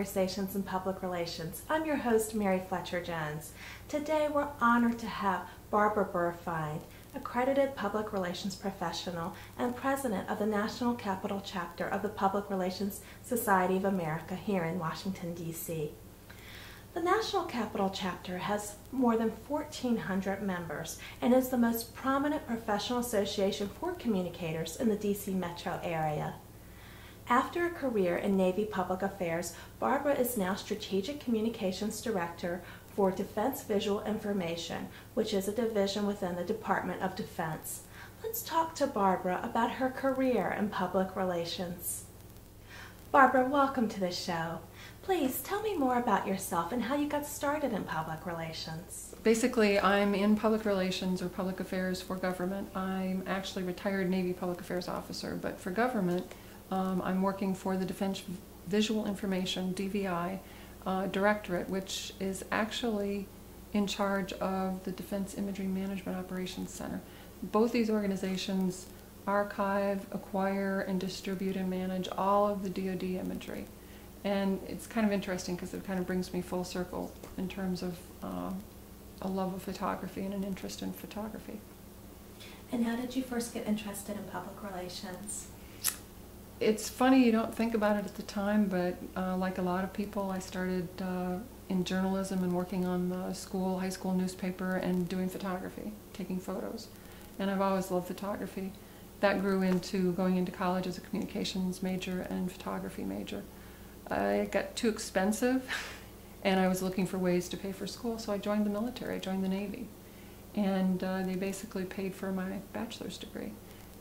Conversations in Public Relations. I'm your host, Mary Fletcher Jones. Today we're honored to have Barbara Burfeind, accredited public relations professional and president of the National Capital Chapter of the Public Relations Society of America here in Washington, D.C. The National Capital Chapter has more than 1,400 members and is the most prominent professional association for communicators in the D.C. metro area. After a career in Navy Public Affairs, Barbara is now Strategic Communications Director for Defense Visual Information, which is a division within the Department of Defense. Let's talk to Barbara about her career in public relations. Barbara, welcome to the show. Please tell me more about yourself and how you got started in public relations. Basically, I'm in public relations or public affairs for government. I'm actually a retired Navy Public Affairs officer, but for government, I'm working for the Defense Visual Information, DVI, Directorate, which is actually in charge of the Defense Imagery Management Operations Center. Both these organizations archive, acquire, and distribute and manage all of the DoD imagery. And it's kind of interesting because it kind of brings me full circle in terms of a love of photography and an interest in photography. And how did you first get interested in public relations? It's funny, you don't think about it at the time, but like a lot of people, I started in journalism and working on the high school newspaper and doing photography, taking photos. And I've always loved photography. That grew into going into college as a communications major and photography major. It got too expensive, and I was looking for ways to pay for school, so I joined the military, I joined the Navy. And they basically paid for my bachelor's degree.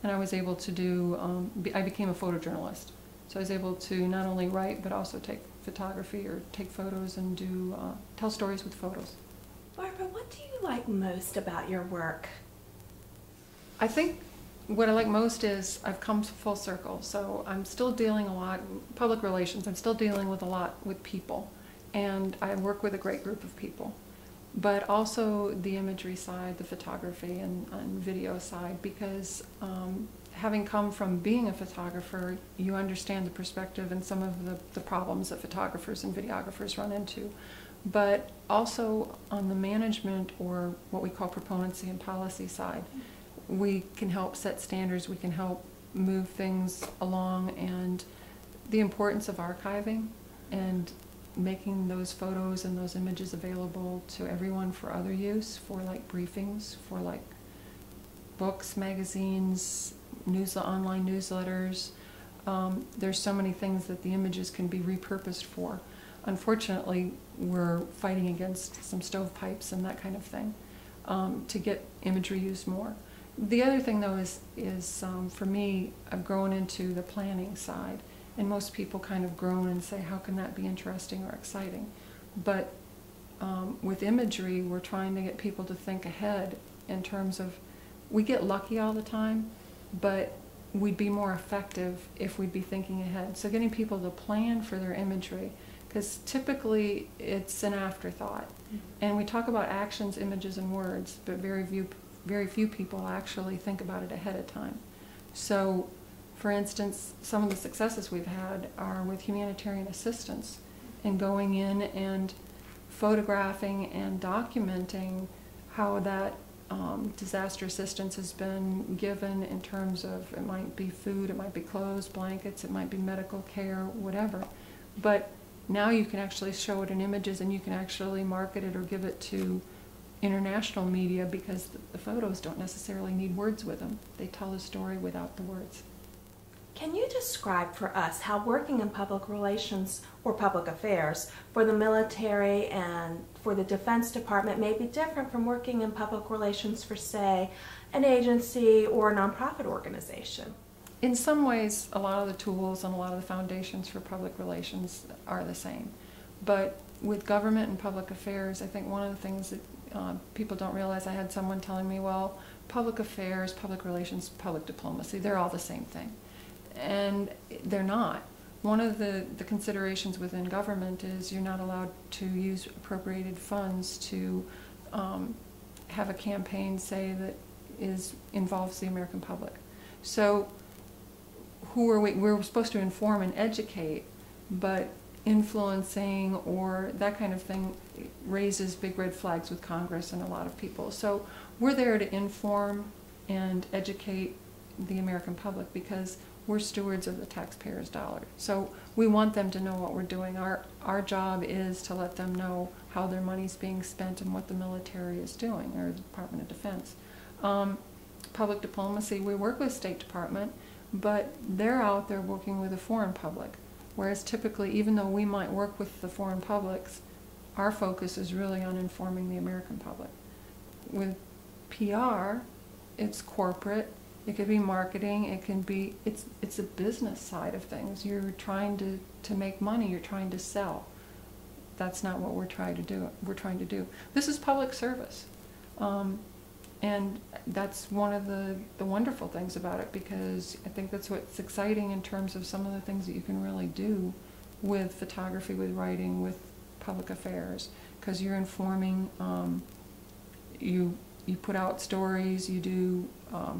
And I was able to do, I became a photojournalist. So I was able to not only write, but also take photography or take photos and do, tell stories with photos. Barbara, what do you like most about your work? I think what I like most is I've come full circle. So I'm still dealing a lot, public relations, I'm still dealing with a lot with people. And I work with a great group of people. But also the imagery side, the photography and video side, because having come from being a photographer, you understand the perspective and some of the problems that photographers and videographers run into. But also on the management, or what we call proponency and policy side, we can help set standards, we can help move things along, and the importance of archiving and making those photos and those images available to everyone for other use, for like briefings, for like books, magazines, online newsletters. There's so many things that the images can be repurposed for. Unfortunately, we're fighting against some stovepipes and that kind of thing to get imagery used more. The other thing though is for me, I've grown into the planning side. And most people kind of groan and say, how can that be interesting or exciting? But with imagery, we're trying to get people to think ahead in terms of, we get lucky all the time, but we'd be more effective if we'd be thinking ahead. So getting people to plan for their imagery, because typically it's an afterthought. And we talk about actions, images, and words, but very few people actually think about it ahead of time. So, for instance, some of the successes we've had are with humanitarian assistance and going in and photographing and documenting how that disaster assistance has been given in terms of, it might be food, it might be clothes, blankets, it might be medical care, whatever. But now you can actually show it in images and you can actually market it or give it to international media because the photos don't necessarily need words with them. They tell the story without the words. Can you describe for us how working in public relations or public affairs for the military and for the Defense Department may be different from working in public relations for, say, an agency or a nonprofit organization? In some ways, a lot of the tools and a lot of the foundations for public relations are the same. But with government and public affairs, I think one of the things that people don't realize, I had someone telling me, well, public affairs, public relations, public diplomacy, they're all the same thing. And they're not. One of the considerations within government is you're not allowed to use appropriated funds to have a campaign, say, that involves the American public. So who are we? We're supposed to inform and educate, but influencing or that kind of thing raises big red flags with Congress and a lot of people. So we're there to inform and educate the American public because we're stewards of the taxpayers' dollar. So we want them to know what we're doing. Our job is to let them know how their money's being spent and what the military is doing, or the Department of Defense. Public diplomacy, we work with State Department, but they're out there working with a foreign public. Whereas typically, even though we might work with the foreign publics, our focus is really on informing the American public. With PR, it's corporate, it could be marketing, it can be, it's a business side of things. You're trying to make money, you're trying to sell. That's not what we're trying to do. This is public service. And that's one of the wonderful things about it, because I think that's what's exciting in terms of some of the things that you can really do with photography, with writing, with public affairs, because you're informing, you put out stories, you do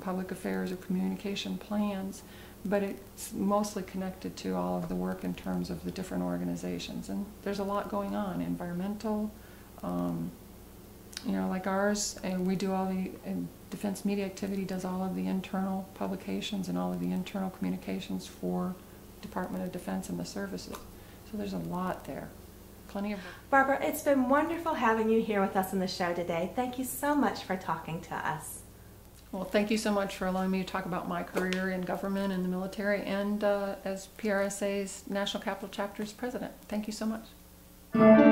public affairs or communication plans, but it's mostly connected to all of the work in terms of the different organizations. And there's a lot going on, environmental, you know, like ours, and we do all the, and Defense Media Activity does all of the internal publications and all of the internal communications for Department of Defense and the services. So there's a lot there. Plenty of work. Barbara, it's been wonderful having you here with us on the show today. Thank you so much for talking to us. Well, thank you so much for allowing me to talk about my career in government and the military, and as PRSA's National Capital Chapter's president. Thank you so much.